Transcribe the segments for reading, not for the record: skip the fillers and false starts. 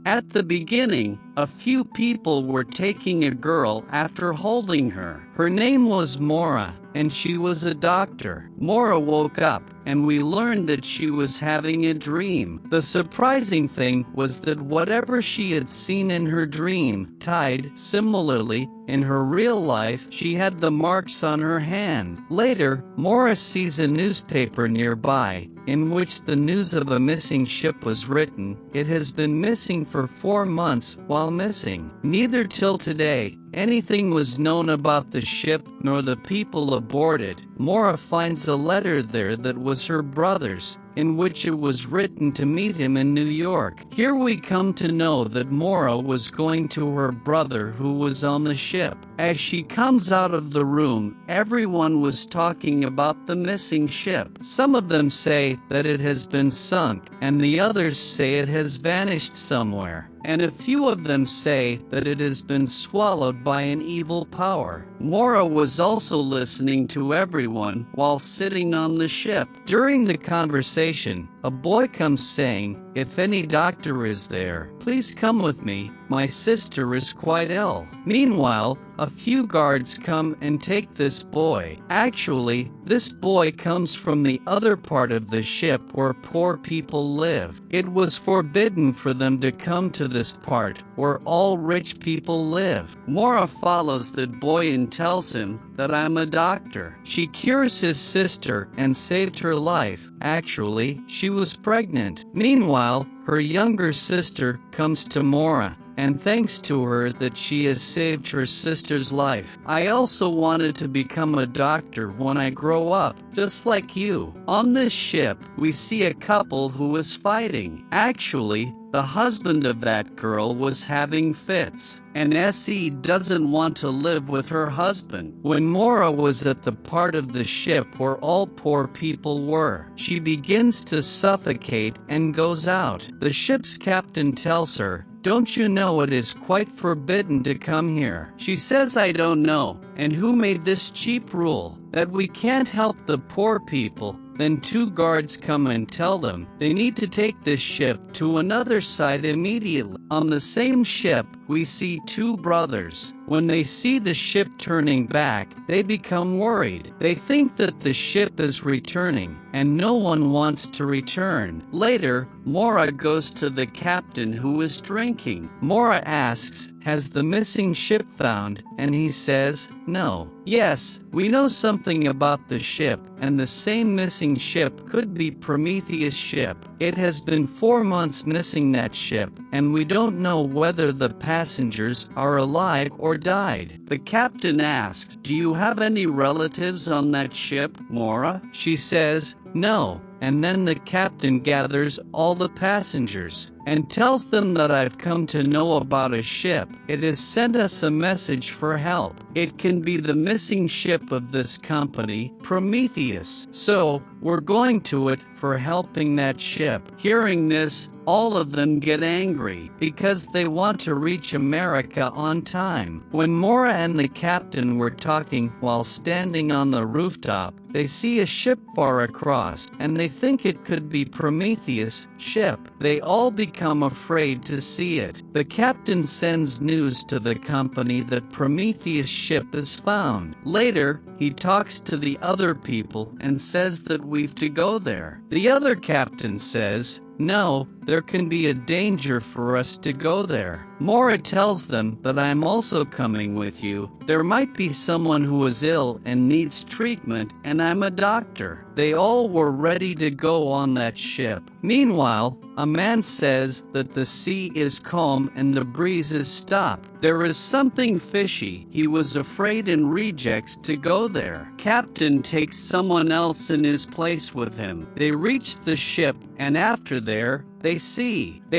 At the beginning, a few people were taking a girl after holding her. Her name was Mora, and she was a doctor. Mora woke up, and we learned that she was having a dream. The surprising thing was that whatever she had seen in her dream tied similarly in her real life. She had the marks on her hand. Later, Mora sees a newspaper nearby in which the news of a missing ship was written. It has been missing for 4 months while missing. Neither till today anything was known about the ship nor the people aboard it. Mora finds a letter there that was her brother's, in which it was written to meet him in New York. Here we come to know that Mora was going to her brother who was on the ship. As she comes out of the room, everyone was talking about the missing ship. Some of them say that it has been sunk, and the others say it has vanished somewhere. And a few of them say that it has been swallowed by an evil power. Mora was also listening to everyone while sitting on the ship. During the conversation, a boy comes saying, "If any doctor is there, please come with me. My sister is quite ill." Meanwhile, a few guards come and take this boy. Actually, this boy comes from the other part of the ship where poor people live. It was forbidden for them to come to this part where all rich people live. Mora follows that boy and tells him that I'm a doctor. She cures his sister and saved her life. Actually, she was pregnant. Meanwhile, her younger sister comes to Mora and thanks to her that she has saved her sister's life. I also wanted to become a doctor when I grow up, just like you. On this ship, we see a couple who was fighting. Actually, the husband of that girl was having fits, and SE doesn't want to live with her husband. When Mora was at the part of the ship where all poor people were, she begins to suffocate and goes out. The ship's captain tells her, "Don't you know it is quite forbidden to come here?" She says, "I don't know, and who made this cheap rule that we can't help the poor people?" Then 2 guards come and tell them they need to take this ship to another side immediately. On the same ship, we see 2 brothers. When they see the ship turning back, they become worried. They think that the ship is returning, and no one wants to return. Later, Mora goes to the captain who is drinking. Mora asks, "Has the missing ship found?" And he says, "No." "Yes, we know something about the ship, and the same missing ship could be Prometheus' ship. It has been 4 months missing that ship, and we don't know whether the passengers are alive or died." The captain asks, "Do you have any relatives on that ship, Mora?" She says, "No." And then the captain gathers all the passengers and tells them that I've come to know about a ship. It has sent us a message for help. It can be the missing ship of this company, Prometheus. So, we're going to it for helping that ship. Hearing this, all of them get angry because they want to reach America on time. When Mora and the captain were talking while standing on the rooftop, they see a ship far across, and they think it could be Prometheus' ship. They all become afraid to see it. The captain sends news to the company that Prometheus' ship is found. Later, he talks to the other people and says that we've to go there. The other captain says, "No, there can be a danger for us to go there." Mora tells them that I'm also coming with you. There might be someone who is ill and needs treatment, and I'm a doctor. They all were ready to go on that ship. Meanwhile, a man says that the sea is calm and the breeze is stopped. There is something fishy. He was afraid and rejects to go there. Captain takes someone else in his place with him. They reach the ship, and after there, they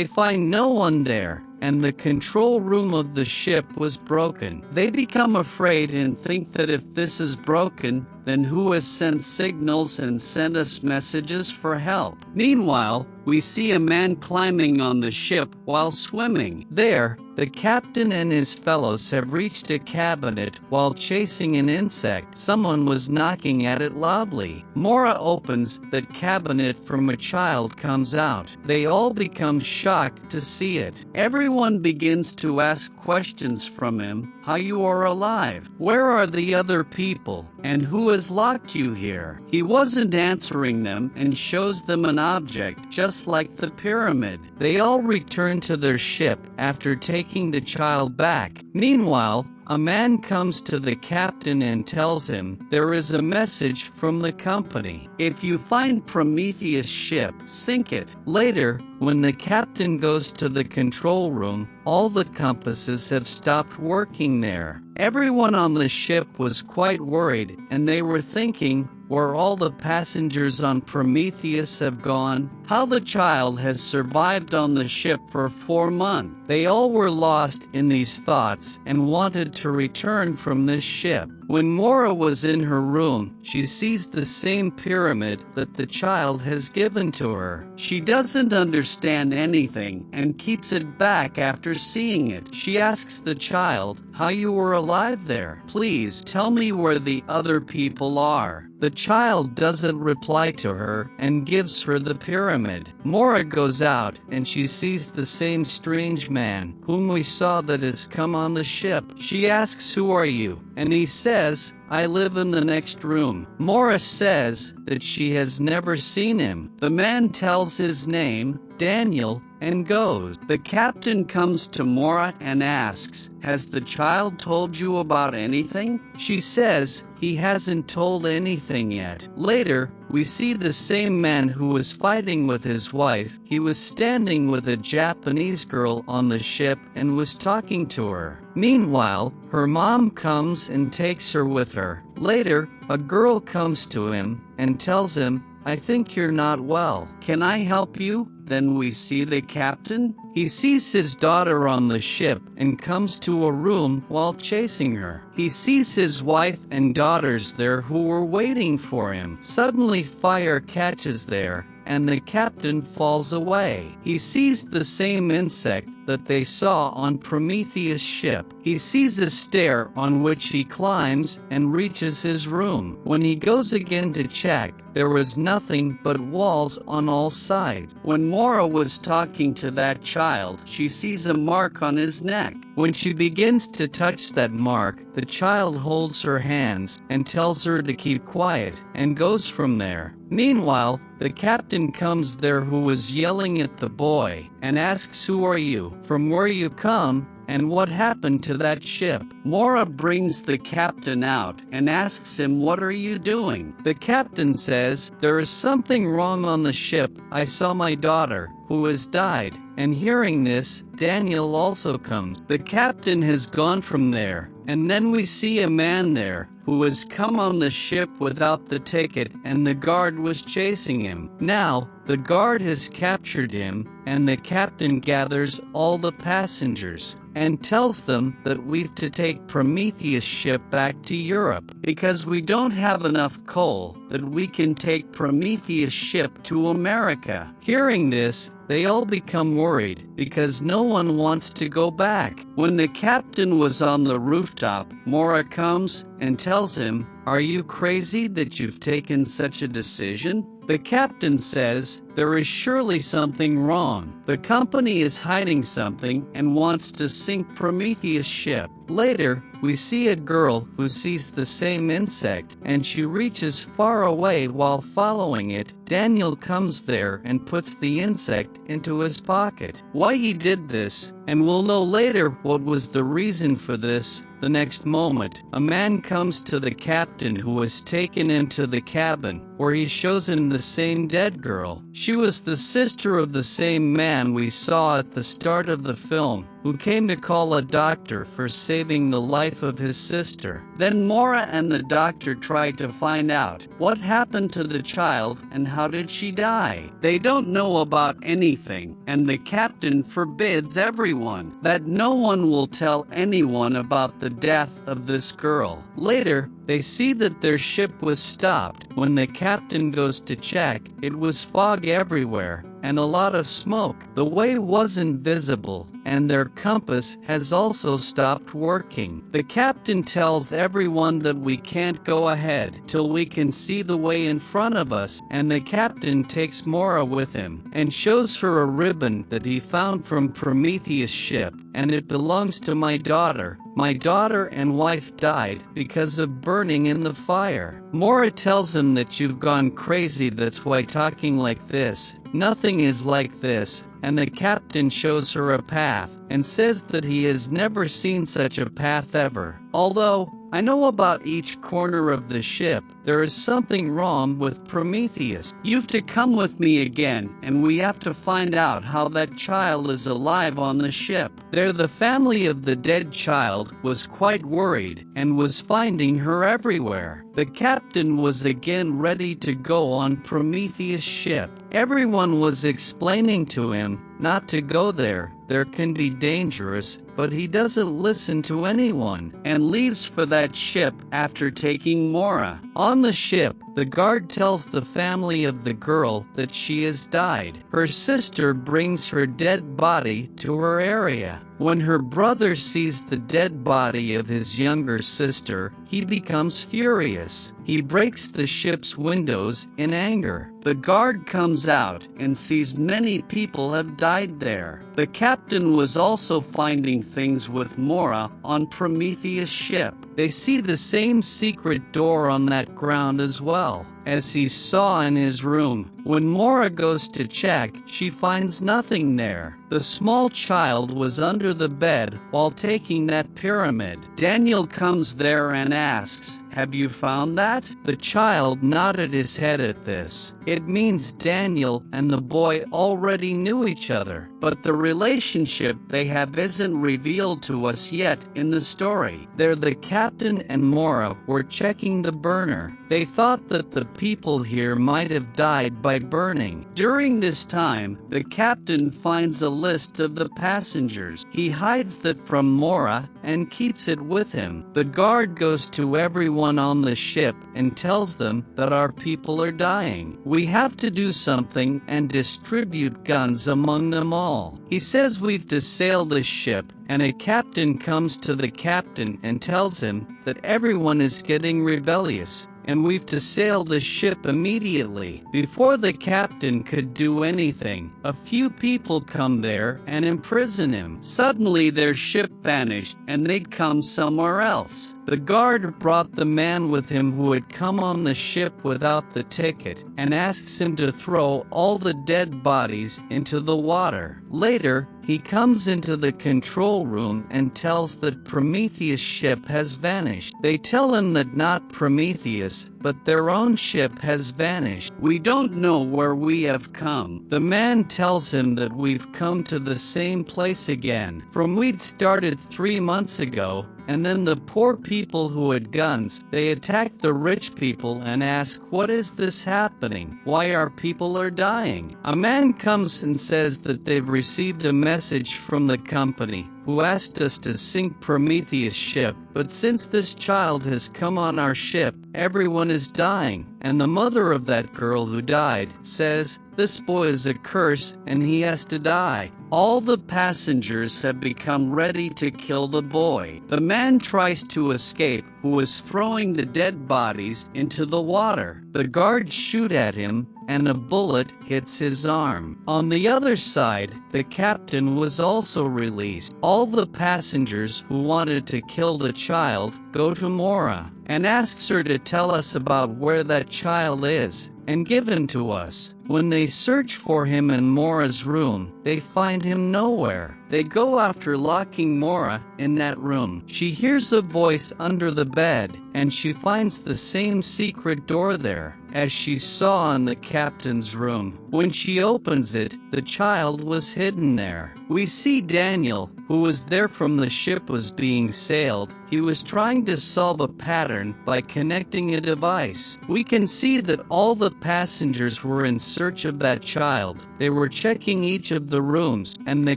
find no one there, and the control room of the ship was broken. They become afraid and think that if this is broken, then who has sent signals and sent us messages for help? Meanwhile, we see a man climbing on the ship while swimming. There, the captain and his fellows have reached a cabinet while chasing an insect. Someone was knocking at it loudly. Mora opens that cabinet from a child comes out. They all become shocked to see it. Everyone begins to ask questions from him. How you are alive? Where are the other people? And who has locked you here? He wasn't answering them and shows them an object just like the pyramid. They all return to their ship after taking the child back. Meanwhile, a man comes to the captain and tells him there is a message from the company. If you find Prometheus' ship, sink it. Later, when the captain goes to the control room, all the compasses have stopped working there. Everyone on the ship was quite worried, and they were thinking, where all the passengers on Prometheus have gone, how the child has survived on the ship for 4 months. They all were lost in these thoughts and wanted to return from this ship. When Mora was in her room, she sees the same pyramid that the child has given to her. She doesn't understand anything and keeps it back after seeing it. She asks the child, how you were alive there. Please tell me where the other people are. The child doesn't reply to her and gives her the pyramid. Mora goes out and she sees the same strange man whom we saw that has come on the ship. She asks, who are you? And he says, I live in the next room. Mora says that she has never seen him. The man tells his name, Daniel, and goes. The captain comes to Mora and asks, has the child told you about anything? She says, he hasn't told anything yet. Later, we see the same man who was fighting with his wife. He was standing with a Japanese girl on the ship and was talking to her. Meanwhile, her mom comes and takes her with her. Later, a girl comes to him and tells him, I think you're not well. Can I help you? Then we see the captain. He sees his daughter on the ship and comes to a room while chasing her. He sees his wife and daughters there who were waiting for him. Suddenly fire catches there, and the captain falls away. He sees the same insect that they saw on Prometheus' ship. He sees a stair on which he climbs and reaches his room. When he goes again to check, there was nothing but walls on all sides. When Mora was talking to that child, she sees a mark on his neck. When she begins to touch that mark, the child holds her hands and tells her to keep quiet and goes from there. Meanwhile, the captain comes there who was yelling at the boy and asks, who are you, from where you come, and what happened to that ship? Mora brings the captain out and asks him, what are you doing? The captain says, there is something wrong on the ship. I saw my daughter, who has died. And hearing this, Daniel also comes. The captain has gone from there, and then we see a man there who has come on the ship without the ticket, and the guard was chasing him. Now, the guard has captured him, and the captain gathers all the passengers and tells them that we've to take Prometheus' ship back to Europe because we don't have enough coal that we can take Prometheus' ship to America. Hearing this, they all become worried because no one wants to go back. When the captain was on the rooftop, Mora comes and tells him, are you crazy that you've taken such a decision? The captain says, there is surely something wrong. The company is hiding something and wants to sink Prometheus' ship. Later, we see a girl who sees the same insect and she reaches far away while following it. Daniel comes there and puts the insect into his pocket. Why he did this, and we'll know later what was the reason for this. The next moment, a man comes to the captain who was taken into the cabin, where he shows him the same dead girl. She was the sister of the same man we saw at the start of the film. who came to call a doctor for saving the life of his sister. Then Mora and the doctor tried to find out what happened to the child and how did she die. They don't know about anything, and the captain forbids everyone that no one will tell anyone about the death of this girl. Later, they see that their ship was stopped. When the captain goes to check, it was fog everywhere and a lot of smoke. The way wasn't visible, and their compass has also stopped working. The captain tells everyone that we can't go ahead till we can see the way in front of us, and the captain takes Mora with him and shows her a ribbon that he found from Prometheus' ship, and it belongs to my daughter. My daughter and wife died because of burning in the fire. Mora tells him that you've gone crazy, that's why talking like this. Nothing is like this, and the captain shows her a path and says that he has never seen such a path ever. Although I know about each corner of the ship, there is something wrong with Prometheus. You've to come with me again, and we have to find out how that child is alive on the ship. There, the family of the dead child was quite worried and was finding her everywhere. The captain was again ready to go on Prometheus' ship. Everyone was explaining to him not to go there can be dangerous, but he doesn't listen to anyone and leaves for that ship after taking Mora. On the ship, the guard tells the family of the girl that she has died. Her sister brings her dead body to her area. When her brother sees the dead body of his younger sister, he becomes furious. He breaks the ship's windows in anger. The guard comes out and sees many people have died there. The captain was also finding things with Mora on Prometheus' ship. They see the same secret door on that ground as well, as he saw in his room. When Mora goes to check, she finds nothing there. The small child was under the bed while taking that pyramid. Daniel comes there and asks, "Have you found that?" The child nodded his head at this. It means Daniel and the boy already knew each other, but the relationship they have isn't revealed to us yet in the story. There, the captain and Mora were checking the burner. They thought that the people here might have died by burning. During this time, the captain finds a list of the passengers. He hides that from Mora and keeps it with him. The guard goes to everyone on the ship and tells them that our people are dying. We have to do something and distribute guns among them all. He says we've to sail the ship, and a captain comes to the captain and tells him that everyone is getting rebellious, and we've to sail the ship immediately. Before the captain could do anything, a few people come there and imprison him. Suddenly their ship vanished and they'd come somewhere else. The guard brought the man with him who had come on the ship without the ticket and asks him to throw all the dead bodies into the water. Later, he comes into the control room and tells that Prometheus' ship has vanished. They tell him that not Prometheus, but their own ship has vanished. We don't know where we have come. The man tells him that we've come to the same place again, from we'd started 3 months ago. And then the poor people who had guns, they attack the rich people and ask, "What is this happening? Why our people are dying?" A man comes and says that they've received a message from the company who asked us to sink Prometheus' ship, but since this child has come on our ship, everyone is dying. And the mother of that girl who died says, "This boy is a curse and he has to die." All the passengers have become ready to kill the boy. The man tries to escape, who is throwing the dead bodies into the water. The guards shoot at him, and a bullet hits his arm. On the other side, the captain was also released. All the passengers who wanted to kill the child go to Mora and asks her to tell us about where that child is and give him to us. When they search for him in Mora's room, they find him nowhere. They go after locking Mora in that room. She hears a voice under the bed, and she finds the same secret door there as she saw in the captain's room. When she opens it, the child was hidden there. We see Daniel, who was there from the ship was being sailed. He was trying to solve a pattern by connecting a device. We can see that all the passengers were in search of that child. They were checking each of the rooms, and the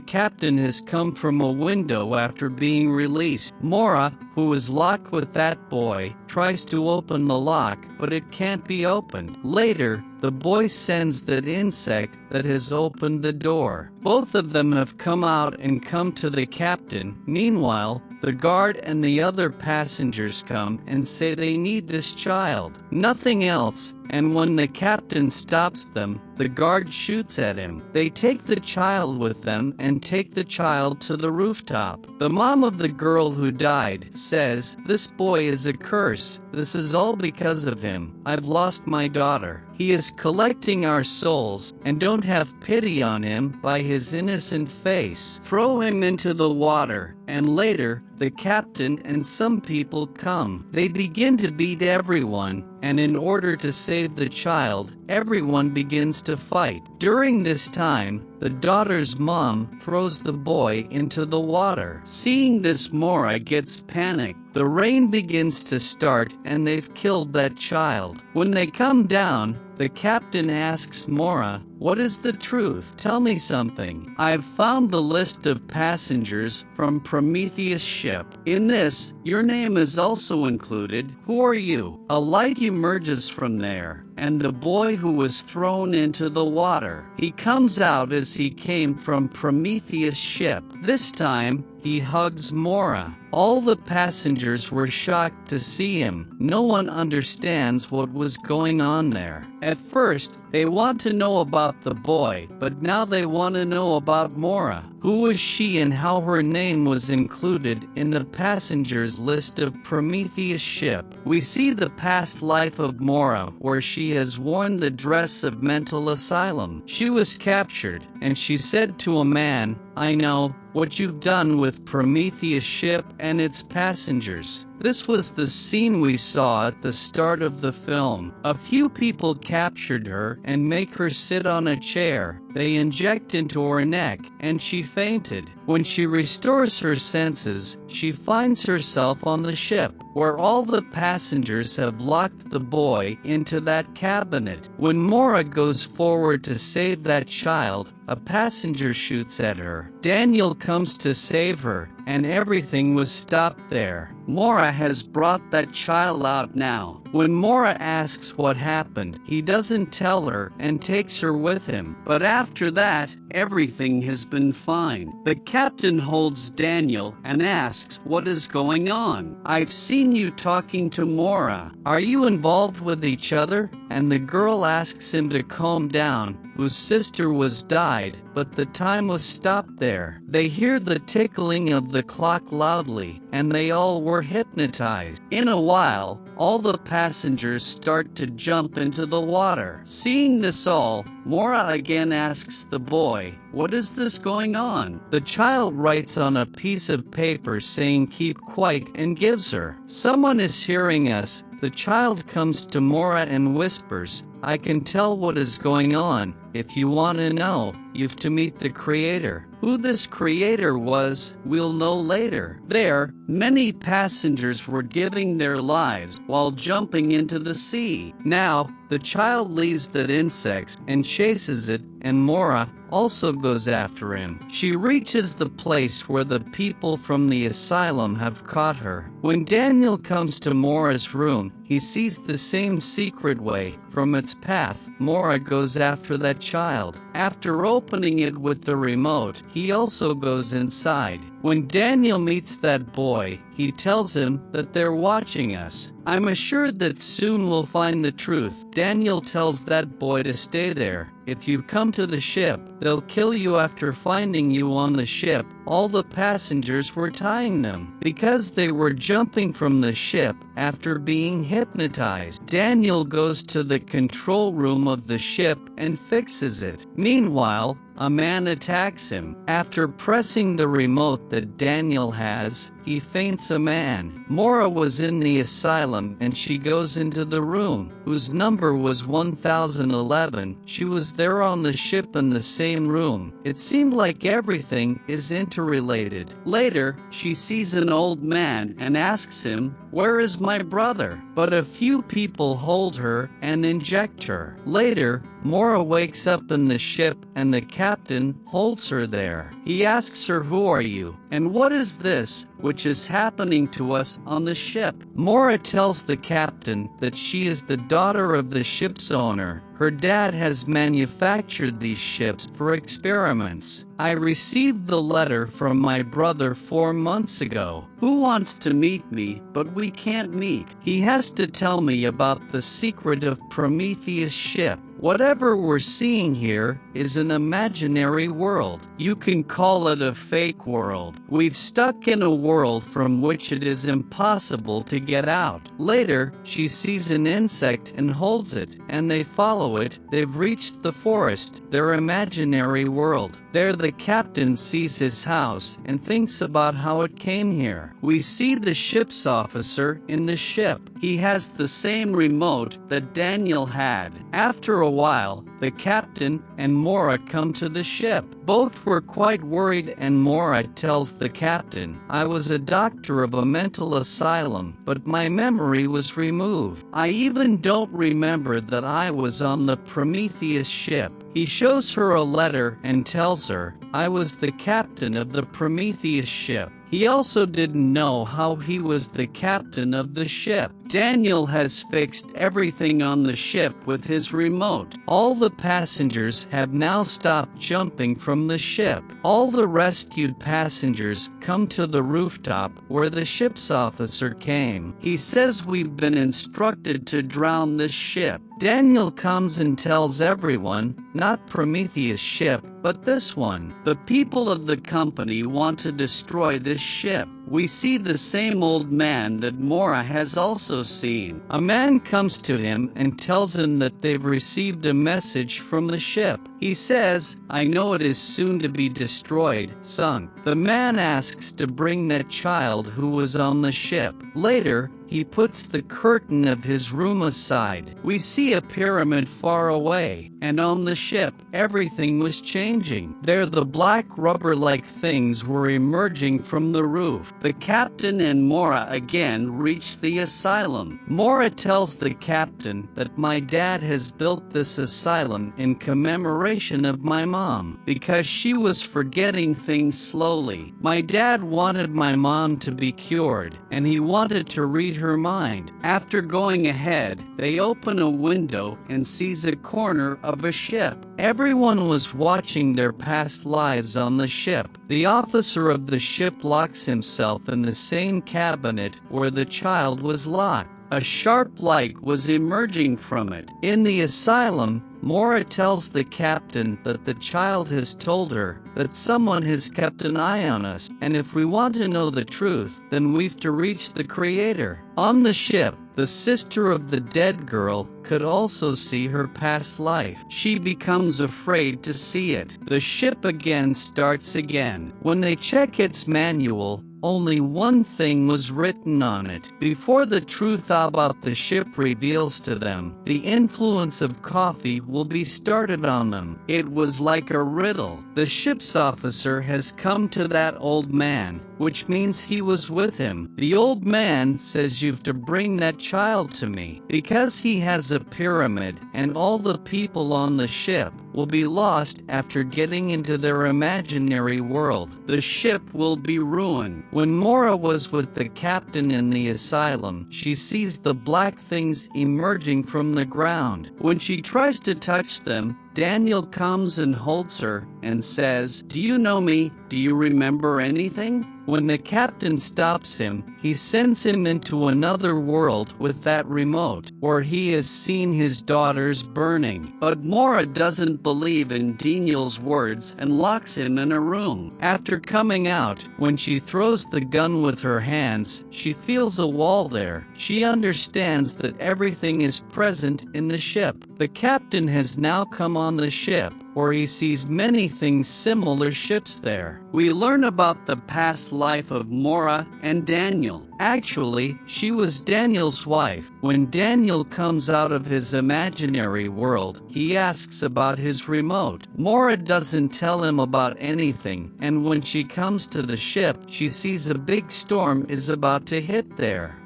captain has come from a window after being released. Mora, who is locked with that boy, tries to open the lock, but it can't be opened. Later, the boy sends that insect that has opened the door. Both of them have come out and come to the captain. Meanwhile, the guard and the other passengers come and say they need this child, nothing else, and when the captain stops them, the guard shoots at him. They take the child with them and take the child to the rooftop. The mom of the girl who died says, "This boy is a curse. This is all because of him. I've lost my daughter. He is collecting our souls, and don't have pity on him by his innocent face. Throw him into the water." And later, the captain and some people come. They begin to beat everyone, and in order to save the child, everyone begins to fight. During this time, the daughter's mom throws the boy into the water. Seeing this, Mora gets panicked. The rain begins to start and they've killed that child. When they come down, the captain asks Mora, "What is the truth? Tell me something." "I've found the list of passengers from Prometheus' ship. In this, your name is also included. Who are you?" A light emerges from there, and the boy who was thrown into the water. He comes out as he came from Prometheus' ship. This time, he hugs Mora. All the passengers were shocked to see him. No one understands what was going on there. At first, they want to know about the boy, but now they want to know about Mora. Who was she and how her name was included in the passengers list of Prometheus' ship? We see the past life of Mora, where she has worn the dress of mental asylum. She was captured, and she said to a man, "I know what you've done with Prometheus' ship and its passengers." This was the scene we saw at the start of the film. A few people captured her and make her sit on a chair. They inject into her neck, and she fainted. When she restores her senses, she finds herself on the ship, where all the passengers have locked the boy into that cabinet. When Mora goes forward to save that child, a passenger shoots at her. Daniel comes to save her, and everything was stopped there. Mora has brought that child out now. When Mora asks what happened, he doesn't tell her and takes her with him. But after that, everything has been fine. The captain holds Daniel and asks what is going on. "I've seen you talking to Mora. Are you involved with each other?" And the girl asks him to calm down, whose sister was died, but the time was stopped there. They hear the tickling of the clock loudly, and they all were hypnotized. In a while, all the passengers start to jump into the water. Seeing this all, Mora again asks the boy, "What is this going on?" The child writes on a piece of paper saying keep quiet and gives her. "Someone is hearing us." The child comes to Mora and whispers, "I can tell what is going on. If you want to know, you've to meet the creator." Who this creator was, we'll know later. There, many passengers were giving their lives while jumping into the sea. Now, the child leaves that insect and chases it, and Mora also goes after him. She reaches the place where the people from the asylum have caught her. When Daniel comes to Mora's room, he sees the same secret way. From its path, Mora goes after that child. After opening it with the remote, he also goes inside. When Daniel meets that boy, he tells him that they're watching us. "I'm assured that soon we'll find the truth." Daniel tells that boy to stay there. "If you come to the ship, they'll kill you." After finding you on the ship, all the passengers were tying them because they were jumping from the ship after being hypnotized. Daniel goes to the control room of the ship and fixes it. Meanwhile, a man attacks him. After pressing the remote that Daniel has, he faints a man. Maura was in the asylum and she goes into the room, whose number was 1011. She was there on the ship in the same room. It seemed like everything is interrelated. Later, she sees an old man and asks him, "Where is my brother?" But a few people hold her and inject her. Later, Maura wakes up in the ship and the captain holds her there. He asks her, "Who are you? And what is this which is happening to us on the ship?" Maura tells the captain that she is the daughter of the ship's owner. Her dad has manufactured these ships for experiments. "I received the letter from my brother 4 months ago, who wants to meet me, but we can't meet. He has to tell me about the secret of Prometheus' ship. Whatever we're seeing here is an imaginary world. You can call it a fake world. We've stuck in a world from which it is impossible to get out." Later, she sees an insect and holds it, and they follow it. They've reached the forest, their imaginary world. There the captain sees his house and thinks about how it came here. We see the ship's officer in the ship. He has the same remote that Daniel had. After a while, the captain and Maura come to the ship. Both were quite worried and Maura tells the captain, "I was a doctor of a mental asylum, but my memory was removed. I even don't remember that I was on the Prometheus ship." He shows her a letter and tells her, "I was the captain of the Prometheus ship." He also didn't know how he was the captain of the ship. Daniel has fixed everything on the ship with his remote. All the passengers have now stopped jumping from the ship. All the rescued passengers come to the rooftop where the ship's officer came. He says, "We've been instructed to drown this ship." Daniel comes and tells everyone, not Prometheus' ship, but this one. The people of the company want to destroy this ship. We see the same old man that Maura has also seen. A man comes to him and tells him that they've received a message from the ship. He says, "I know it is soon to be destroyed, sunk." The man asks to bring that child who was on the ship. Later, he puts the curtain of his room aside. We see a pyramid far away, and on the ship, everything was changing. There the black rubber-like things were emerging from the roof. The captain and Maura again reach the asylum. Maura tells the captain that my dad has built this asylum in commemoration of my mom, because she was forgetting things slowly. My dad wanted my mom to be cured, and he wanted to read her mind. After going ahead, they open a window and sees a corner of a ship. Everyone was watching their past lives on the ship. The officer of the ship locks himself in the same cabinet where the child was locked. A sharp light was emerging from it. In the asylum, Maura tells the captain that the child has told her that someone has kept an eye on us, and if we want to know the truth, then we've to reach the creator. On the ship, the sister of the dead girl could also see her past life. She becomes afraid to see it. The ship again starts again. When they check its manual, only one thing was written on it. Before the truth about the ship reveals to them, the influence of coffee will be started on them. It was like a riddle. The ship's officer has come to that old man, which means he was with him. The old man says, "You've to bring that child to me, because he has a pyramid, and all the people on the ship will be lost after getting into their imaginary world. The ship will be ruined." When Maura was with the captain in the asylum, she sees the black things emerging from the ground. When she tries to touch them, Daniel comes and holds her and says, "Do you know me? Do you remember anything?" When the captain stops him, he sends him into another world with that remote, where he has seen his daughters burning. But Maura doesn't believe in Daniel's words and locks him in a room. After coming out, when she throws the gun with her hands, she feels a wall there. She understands that everything is present in the ship. The captain has now come on the ship, where he sees many things similar ships there. We learn about the past life of Mora and Daniel. Actually, she was Daniel's wife. When Daniel comes out of his imaginary world, he asks about his remote. Mora doesn't tell him about anything, and when she comes to the ship, she sees a big storm is about to hit there.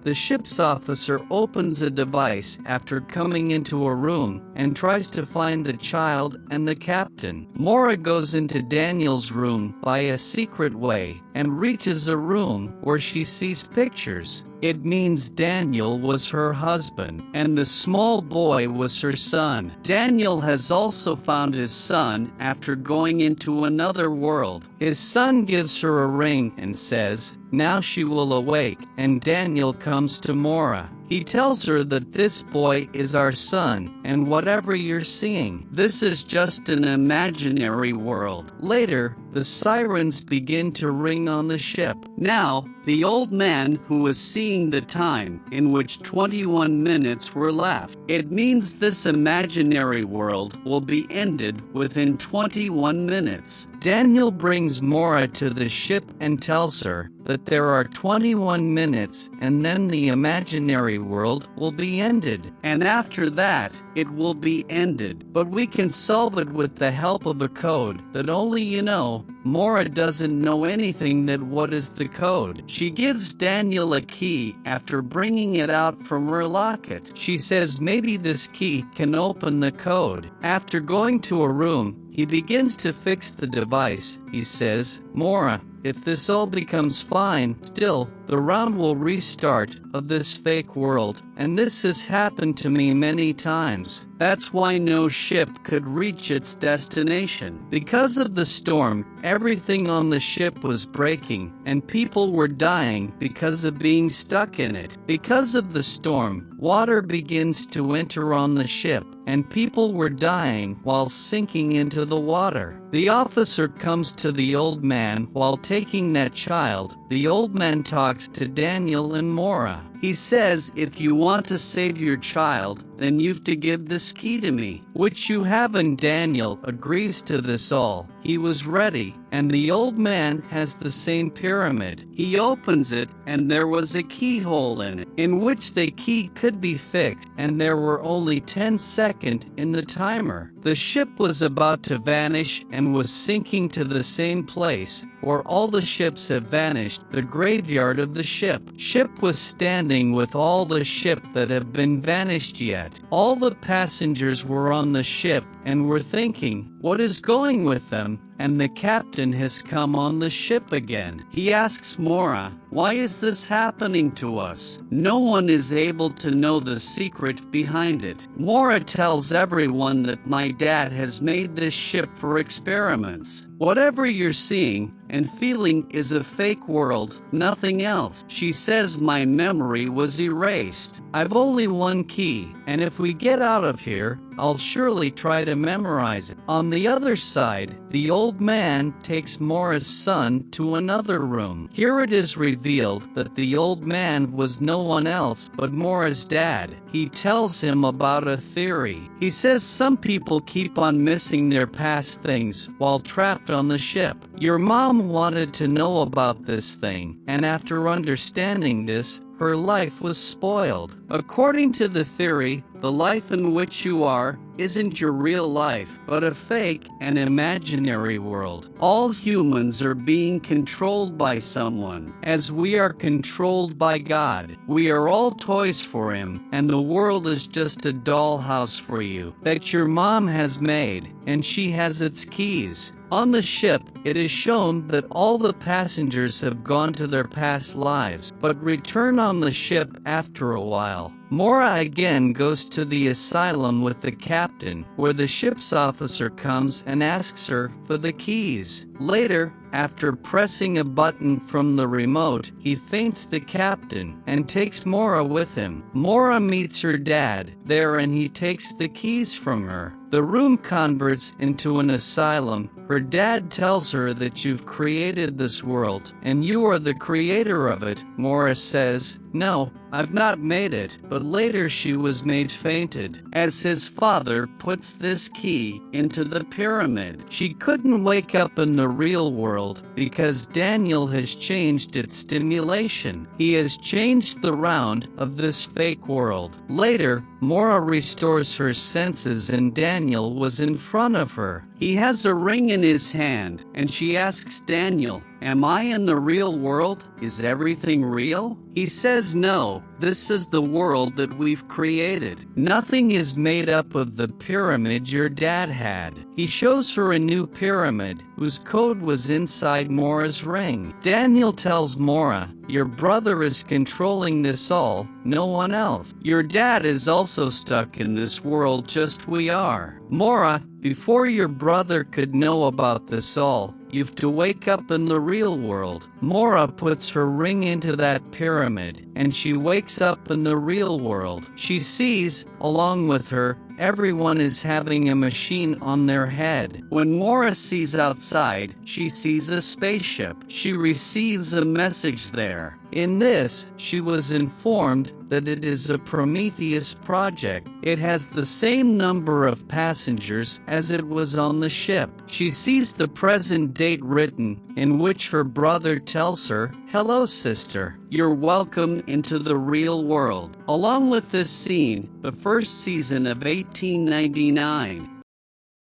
The ship's officer opens a device after coming into a room and tries to find the child and the captain. Mora goes into Daniel's room by a secret way and reaches a room where she sees pictures. It means Daniel was her husband, and the small boy was her son. Daniel has also found his son after going into another world. His son gives her a ring and says, "Now she will awake," and Daniel comes to Mora. He tells her that this boy is our son, and whatever you're seeing, this is just an imaginary world. Later, the sirens begin to ring on the ship. Now, the old man who was seeing the time in which 21 minutes were left. It means this imaginary world will be ended within 21 minutes. Daniel brings Mora to the ship and tells her that there are 21 minutes and then the imaginary world will be ended. And after that, it will be ended. But we can solve it with the help of a code that only you know. Mora doesn't know anything that what is the code. She gives Daniel a key after bringing it out from her locket. She says maybe this key can open the code. After going to a room, he begins to fix the device. He says, "Mora, if this all becomes fine, still, the round will restart of this fake world, and this has happened to me many times. That's why no ship could reach its destination. Because of the storm, everything on the ship was breaking, and people were dying because of being stuck in it. Because of the storm, water begins to enter on the ship, and people were dying while sinking into the water. The officer comes to the old man while taking that child. The old man talks to Daniel and Mora. He says, if you want to save your child, then you've to give this key to me, which you have, and Daniel agrees to this all. He was ready, and the old man has the same pyramid. He opens it, and there was a keyhole in it, in which the key could be fixed, and there were only 10 seconds in the timer. The ship was about to vanish and was sinking to the same place where all the ships have vanished, the graveyard of the ship. Ship was standing with all the ship that have been vanished yet. All the passengers were on the ship and were thinking, what is going with them? And the captain has come on the ship again. He asks Mora, why is this happening to us? No one is able to know the secret behind it. Mora tells everyone that my dad has made this ship for experiments. Whatever you're seeing and feeling is a fake world, nothing else. She says my memory was erased. I've only one key, and if we get out of here, I'll surely try to memorize it. On the other side, the old man takes Mora's son to another room. Here it is revealed that the old man was no one else but Mora's dad. He tells him about a theory. He says some people keep on missing their past things while trapped on the ship. Your mom wanted to know about this thing, and after understanding this, her life was spoiled. According to the theory, the life in which you are isn't your real life, but a fake and imaginary world. All humans are being controlled by someone, as we are controlled by God. We are all toys for him, and the world is just a dollhouse for you that your mom has made, and she has its keys. On the ship, it is shown that all the passengers have gone to their past lives, but return on the ship after a while. Mora again goes to the asylum with the captain, where the ship's officer comes and asks her for the keys. Later, after pressing a button from the remote, he faints the captain and takes Mora with him. Mora meets her dad there and he takes the keys from her. The room converts into an asylum. Her dad tells her that you've created this world and you are the creator of it. Mora says, no, I've not made it, but later she was made fainted, as his father puts this key into the pyramid. She couldn't wake up in the real world because Daniel has changed its stimulation. He has changed the round of this fake world. Later, Maura restores her senses and Daniel was in front of her. He has a ring in his hand, and she asks Daniel, "Am I in the real world? Is everything real?" He says no, this is the world that we've created. Nothing is made up of the pyramid your dad had. He shows her a new pyramid, whose code was inside Maura's ring. Daniel tells Maura, "Your brother is controlling this all, no one else. Your dad is also stuck in this world just we are. Maura, before your brother could know about this all, you've to wake up in the real world." Maura puts her ring into that pyramid, and she wakes up in the real world. She sees, along with her, everyone is having a machine on their head. When Maura sees outside, she sees a spaceship. She receives a message there. In this, she was informed that it is a Prometheus project. It has the same number of passengers as it was on the ship. She sees the present date written, in which her brother tells her, "Hello sister, you're welcome into the real world." Along with this scene, the first season of 1899,